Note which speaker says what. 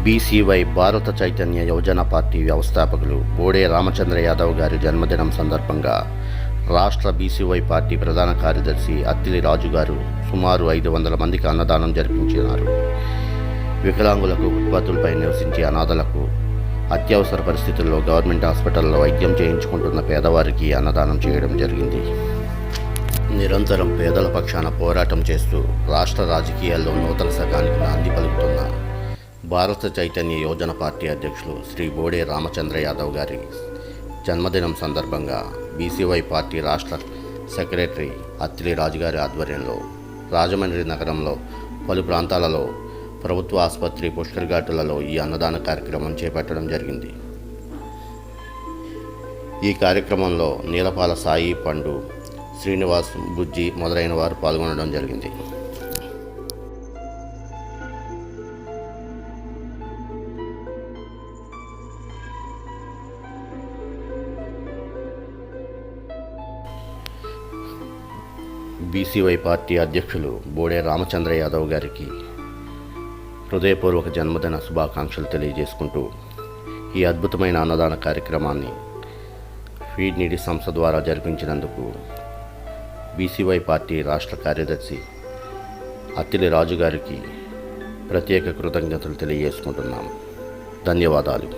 Speaker 1: BCY భారత చైతన్య యువజన party వ్యవస్థాపకులు బోడే రామచంద్ర యాదవ్ గారి జన్మదినం సందర్భంగా రాష్ట్ర బీసీవై పార్టీ ప్రధాన కార్యదర్శి అత్తిలి రాజు గారు సుమారు 500 మందికి అన్నదానం జరిపించినారు. వికలాంగులకు, ఫుట్పాత్లపై నివసించే అనాథలకు, అత్యవసర పరిస్థితుల్లో గవర్నమెంట్ హాస్పిటల్లో వైద్యం చేయించుకుంటున్న పేదవారికి అన్నదానం చేయడం జరిగింది. నిరంతరం పేదల పక్షాన పోరాటం చేస్తూ రాష్ట్ర రాజకీయాల్లో నూతన శకానికి నాంది పలుకుతున్న భారత చైతన్య యువజన పార్టీ అధ్యక్షులు శ్రీ బోడే రామచంద్ర యాదవ్ గారి జన్మదినం సందర్భంగా బీసీవై పార్టీ రాష్ట్ర సెక్రటరీ అత్తిలి రాజుగారి ఆధ్వర్యంలో రాజమండ్రి నగరంలో పలు ప్రాంతాలలో ప్రభుత్వ ఆసుపత్రి, పుష్కర్ ఘాటులలో ఈ అన్నదాన కార్యక్రమం చేపట్టడం జరిగింది. ఈ కార్యక్రమంలో నీలపాల సాయి, పండు, శ్రీనివాస్, బుజ్జి మొదలైన వారు పాల్గొనడం జరిగింది. బీసీవై పార్టీ అధ్యక్షులు బోడే రామచంద్ర యాదవ్ గారికి హృదయపూర్వక జన్మదిన శుభాకాంక్షలు తెలియజేసుకుంటూ ఈ అద్భుతమైన అన్నదాన కార్యక్రమాన్ని ఫీడ్ నీడి సంస్థ ద్వారా జరిపించినందుకు బీసీవై పార్టీ రాష్ట్ర కార్యదర్శి అత్తిలి రాజు గారికి ప్రత్యేక కృతజ్ఞతలు తెలియజేసుకుంటున్నాము. ధన్యవాదాలు.